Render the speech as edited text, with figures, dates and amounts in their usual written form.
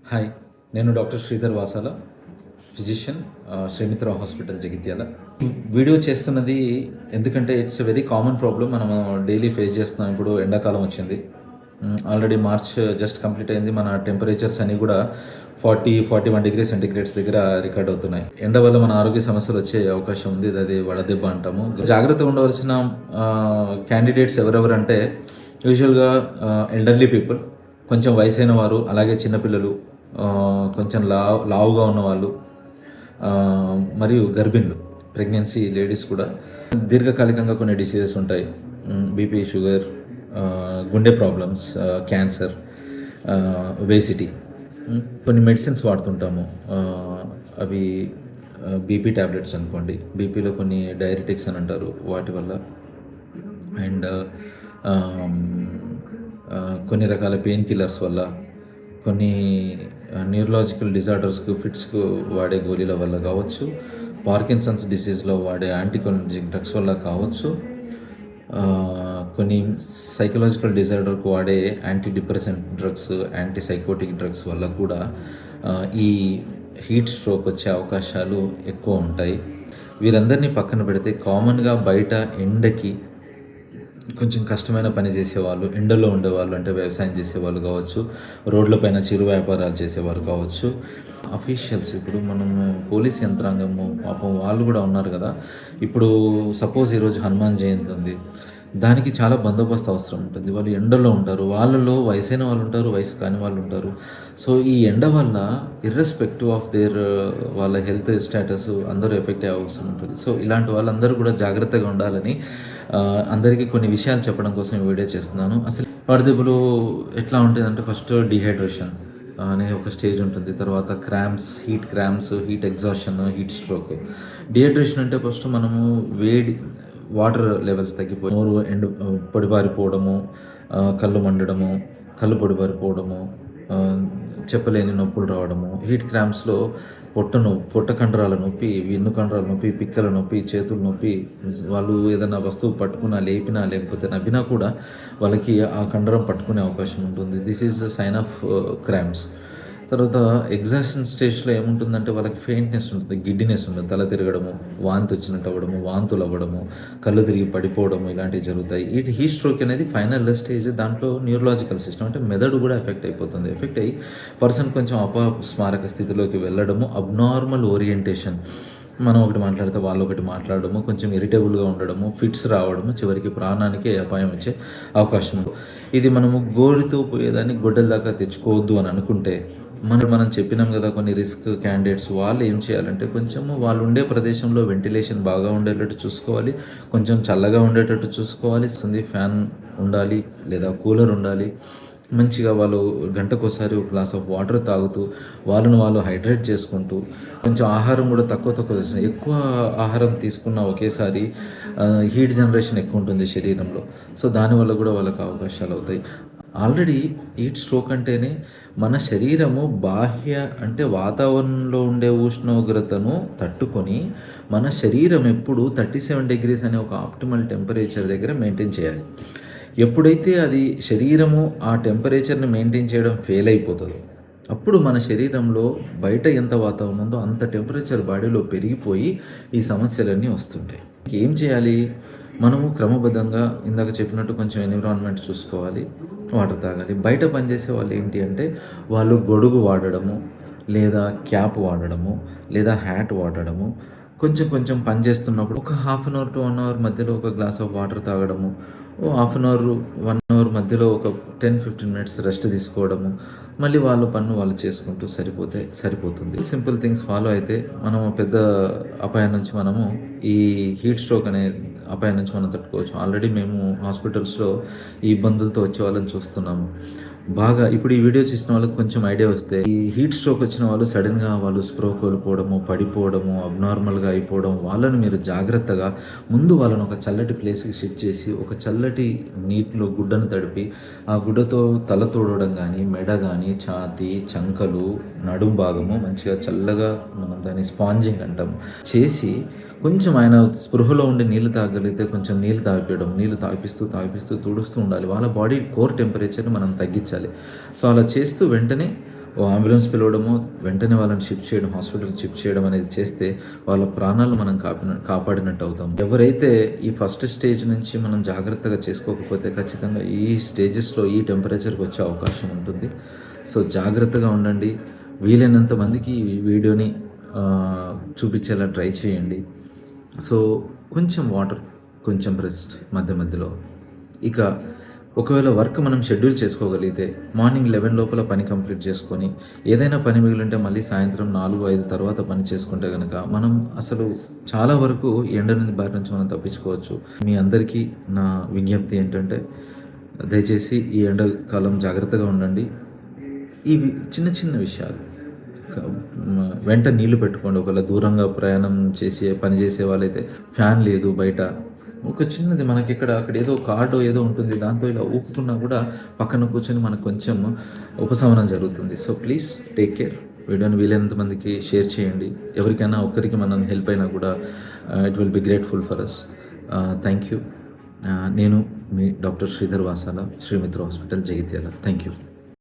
Hi, నేను doctor Sridhar Vasala, physician, Srimitra hospital Jagtial. Video చేస్తున్నది ఎందుకంటే ఇట్స్ వెరీ కామన్ ప్రాబ్లం మనం డైలీ ఫేస్ చేస్తున్నాం. ఇప్పుడు ఎండాకాలం వచ్చింది, ఆల్రెడీ మార్చ్ జస్ట్ కంప్లీట్ అయింది. మన టెంపరేచర్స్ అన్నీ కూడా 40-41 డిగ్రీ సెంటిగ్రేడ్స్ దగ్గర రికార్డ్ అవుతున్నాయి. ఎండ వల్ల మన ఆరోగ్య సమస్యలు వచ్చే అవకాశం ఉంది. అది వడదెబ్బ అంటాము. జాగ్రత్తగా ఉండవలసిన క్యాండిడేట్స్ ఎవరెవరు అంటే యూజువల్గా ఎల్డర్లీ పీపుల్, కొంచెం వయసైన వారు, అలాగే చిన్నపిల్లలు, కొంచెం లావుగా ఉన్నవాళ్ళు, మరియు గర్భిణులు, ప్రెగ్నెన్సీ లేడీస్ కూడా. దీర్ఘకాలికంగా కొన్ని డిసీజెస్ ఉంటాయి, బీపీ, షుగర్, గుండె ప్రాబ్లమ్స్, క్యాన్సర్, ఒబేసిటీ. కొన్ని మెడిసిన్స్ వాడుతుంటాము, అవి బీపీ ట్యాబ్లెట్స్ అనుకోండి. బీపీలో కొన్ని డైరెటిక్స్ అని అంటారు, వాటి వల్ల. అండ్ కొన్ని రకాల పెయిన్ కిల్లర్స్ వల్ల, కొన్ని న్యూరలాజికల్ డిజార్డర్స్కు, ఫిట్స్కు వాడే గోళీల వల్ల కావచ్చు, పార్కిన్సన్స్ డిసీజ్లో వాడే యాంటీకోలినర్జిక్ డ్రగ్స్ వల్ల కావచ్చు, కొన్ని సైకలాజికల్ డిజార్డర్కు వాడే anti depressant drugs, anti psychotic drugs వల్ల కూడా ఈ హీట్ స్ట్రోక్ వచ్చే అవకాశాలు ఎక్కువ ఉంటాయి. వీరందరినీ పక్కన పెడితే కామన్గా బయట ఎండకి కొంచెం కష్టమైన పని చేసేవాళ్ళు, ఎండలో ఉండేవాళ్ళు, అంటే వ్యవసాయం చేసేవాళ్ళు కావచ్చు, రోడ్లపైన చిరు వ్యాపారాలు చేసేవారు కావచ్చు, అఫీషియల్స్, ఇప్పుడు మనము పోలీస్ యంత్రాంగము పాపం వాళ్ళు కూడా ఉన్నారు కదా. ఇప్పుడు సపోజ్ ఈరోజు హనుమాన్ జయంతి ఉంది, దానికి చాలా బందోబస్తు అవసరం ఉంటుంది. వాళ్ళు ఎండలో ఉంటారు, వాళ్ళలో వయసైన వాళ్ళు ఉంటారు, వయసు కాని వాళ్ళు ఉంటారు. సో ఈ ఎండ వల్ల ఇర్రెస్పెక్టివ్ ఆఫ్ దేర్ వాళ్ళ హెల్త్ స్టేటస్ అందరూ ఎఫెక్ట్ అయ్యే అవసరం ఉంటుంది. సో ఇలాంటి వాళ్ళందరూ కూడా జాగ్రత్తగా ఉండాలని అందరికీ కొన్ని విషయాలు చెప్పడం కోసం ఈ వీడియో చేస్తున్నాను. అసలు వడదెబ్బలు ఎట్లా ఉంటుందంటే, ఫస్ట్ డిహైడ్రేషన్ అనే ఒక స్టేజ్ ఉంటుంది, తర్వాత cramps, heat exhaustion, heat stroke. Dehydration అంటే ఫస్ట్ మనము వాటర్ లెవెల్స్ తగ్గిపోయి నోరు పొడిబారిపోవడము, కళ్ళు మండడము, కళ్ళు పొడిబారిపోవడము, చెప్పలేని నొప్పులు రావడము. హీట్ క్రాంప్స్లో పొట్ట కండరాల నొప్పి, వెన్ను కండరాల నొప్పి, పిక్కల నొప్పి, చేతుల నొప్పి. వాళ్ళు ఏదైనా వస్తువు పట్టుకున్నా, లేపినా, లేకపోతే నవ్వినా కూడా వాళ్ళకి ఆ కండరం పట్టుకునే అవకాశం ఉంటుంది. This is the sign of cramps. తర్వాత ఎగ్జాషన్ స్టేజ్లో ఏముంటుందంటే వాళ్ళకి ఫెయింట్నెస్ ఉంటుంది, గిడ్డినెస్ ఉంటుంది, తల తిరగడము, వాంతి వచ్చినట్టు అవ్వడము, వాంతులు అవ్వడము, కళ్ళు తిరిగి పడిపోవడము, ఇలాంటివి జరుగుతాయి. ఈ హీట్ స్ట్రోక్ అనేది ఫైనల్ స్టేజ్. దాంట్లో న్యూరలాజికల్ సిస్టమ్ అంటే మెదడు కూడా ఎఫెక్ట్ అయిపోతుంది. ఎఫెక్ట్ అయ్యి పర్సన్ కొంచెం అపస్మారక స్థితిలోకి వెళ్ళడము, అబ్నార్మల్ ఓరియంటేషన్, మనం ఒకటి మాట్లాడితే వాళ్ళు ఒకటి మాట్లాడడము, కొంచెం ఇరిటబుల్గా ఉండడము, ఫిట్స్ రావడము, చివరికి ప్రాణానికి అపాయం వచ్చే అవకాశం. ఇది మనము గోడితో పోయేదాన్ని గొడ్డల దాకా తెచ్చుకోవద్దు అని అనుకుంటే, మనం చెప్పినాం కదా కొన్ని రిస్క్ క్యాండిడేట్స్, వాళ్ళు ఏం చేయాలంటే కొంచెము వాళ్ళు ఉండే ప్రదేశంలో వెంటిలేషన్ బాగా ఉండేటట్టు చూసుకోవాలి, కొంచెం చల్లగా ఉండేటట్టు చూసుకోవాలి, ఫ్యాన్ ఉండాలి లేదా కూలర్ ఉండాలి. మంచిగా వాళ్ళు గంటకోసారి ఒక గ్లాస్ ఆఫ్ వాటర్ తాగుతూ వాళ్ళను వాళ్ళు హైడ్రేట్ చేసుకుంటూ, కొంచెం ఆహారం కూడా తక్కువ ఎక్కువ ఆహారం తీసుకున్న ఒకేసారి హీట్ జనరేషన్ ఎక్కువ ఉంటుంది శరీరంలో. సో దానివల్ల కూడా వాళ్ళకి అవకాశాలు అవుతాయి. ఆల్రెడీ హీట్ స్ట్రోక్ అంటేనే మన శరీరము బాహ్య అంటే వాతావరణంలో ఉండే ఉష్ణోగ్రతను తట్టుకొని మన శరీరం ఎప్పుడు 37 డిగ్రీస్ అనే ఒక ఆప్టిమల్ టెంపరేచర్ దగ్గర మెయింటైన్ చేయాలి. ఎప్పుడైతే అది శరీరము ఆ టెంపరేచర్ని మెయింటైన్ చేయడం ఫెయిల్ అయిపోతుందో, అప్పుడు మన శరీరంలో బయట ఎంత వాతావరణం ఉందో అంత టెంపరేచర్ బాడీలో పెరిగిపోయి ఈ సమస్యలన్నీ వస్తుంటాయి. ఏం చేయాలి? మనము క్రమబద్ధంగా ఇందాక చెప్పినట్టు కొంచెం ఎన్విరాన్మెంట్ చూసుకోవాలి, వాటర్ తాగాలి. బయట పనిచేసే వాళ్ళు ఏంటి అంటే వాళ్ళు గొడుగు వాడడము, లేదా క్యాప్ వాడడము, లేదా హ్యాట్ వాడడము, కొంచెం పని చేస్తున్నప్పుడు ఒక half an hour to 1 hour మధ్యలో ఒక గ్లాస్ ఆఫ్ వాటర్ తాగడము, హాఫ్ అన్ అవర్ 1 అవర్ మధ్యలో ఒక 10-15 మినిట్స్ రెస్ట్ తీసుకోవడము, మళ్ళీ వాళ్ళ పన్ను వాళ్ళు చేసుకుంటూ సరిపోతుంది. సింపుల్ థింగ్స్ ఫాలో అయితే మనం పెద్ద అపాయం నుంచి మనము ఈ హీట్ స్ట్రోక్ అనే అపాయం నుంచి మనం తట్టుకోవచ్చు. ఆల్రెడీ మేము హాస్పిటల్స్లో ఈ ఇబ్బందులతో వచ్చే వాళ్ళని చూస్తున్నాము. బాగా ఇప్పుడు ఈ వీడియోస్ ఇచ్చిన వాళ్ళకి కొంచెం ఐడియా వస్తే, ఈ హీట్ స్ట్రోక్ వచ్చిన వాళ్ళు సడన్గా వాళ్ళు స్ప్రో కోల్పోవడము, పడిపోవడము, అబ్నార్మల్గా అయిపోవడం, వాళ్ళని మీరు జాగ్రత్తగా ముందు వాళ్ళని ఒక చల్లటి ప్లేస్కి షిఫ్ట్ చేసి ఒక చల్లటి నీటిలో గుడ్డను తడిపి ఆ గుడ్డతో తల తోడడం కానీ, మెడ కానీ, ఛాతీ, చంకలు, నడుం భాగము మంచిగా చల్లగా, మనం దాన్ని స్పాంజింగ్ అంటాము, చేసి కొంచెం ఆయన స్పృహలో ఉండి నీళ్ళు తాగలిగితే కొంచెం నీళ్ళు తాగిపోయడం, నీళ్ళు తాగిపిస్తూ తుడుస్తూ ఉండాలి. వాళ్ళ బాడీ కోర్ టెంపరేచర్ని మనం తగ్గించాలి. సో అలా చేస్తూ వెంటనే ఓ అంబులెన్స్ పిలవడమో, వెంటనే వాళ్ళని షిఫ్ట్ చేయడం, హాస్పిటల్‌కి షిఫ్ట్ చేయడం అనేది చేస్తే వాళ్ళ ప్రాణాలు మనం కాపాడినట్టు అవుతాం. ఎవరైతే ఈ ఫస్ట్ స్టేజ్ నుంచి మనం జాగ్రత్తగా చేసుకోకపోతే ఖచ్చితంగా ఈ స్టేజెస్‌లో ఈ టెంపరేచర్‌కి వచ్చే అవకాశం ఉంటుంది. సో జాగ్రత్తగా ఉండండి. వీలైనంత మందికి ఈ వీడియోని చూపించేలా ట్రై చేయండి. సో కొంచెం వాటర్, కొంచెం రెస్ట్ మధ్య మధ్యలో. ఇక ఒకవేళ వర్క్ మనం షెడ్యూల్ చేసుకోగలిగితే మార్నింగ్ 11 లోపల పని కంప్లీట్ చేసుకొని, ఏదైనా పని మిగిలింటే మళ్ళీ సాయంత్రం 4, 5 తర్వాత పని చేసుకుంటే గనక మనం అసలు చాలా వరకు ఎండ బారి నుంచి మనం తప్పించుకోవచ్చు. మీ అందరికీ నా విజ్ఞప్తి ఏంటంటే దయచేసి ఈ ఎండాకాలం జాగ్రత్తగా ఉండండి. ఇవి చిన్న చిన్న విషయాలు వెంట నీళ్లు పెట్టుకోండి. ఒకవేళ దూరంగా ప్రయాణం పని చేసే వాళ్ళైతే ఫ్యాన్ లేదు బయట, ఒక చిన్నది మనకి అక్కడ ఏదో కార్డు ఏదో ఉంటుంది, దాంతో ఇలా ఊపుకున్నా కూడా పక్కన కూర్చొని మనకు కొంచెం ఉపశమనం జరుగుతుంది. So please take care. వీడియోని వీలైనంత మందికి షేర్ చేయండి. ఎవరికైనా ఒక్కరికి మనం హెల్ప్ అయినా కూడా it will be grateful for us. Thank you. నేను మీ doctor Sridhar Vasala, Srimitra hospital, Jagtial. Thank you.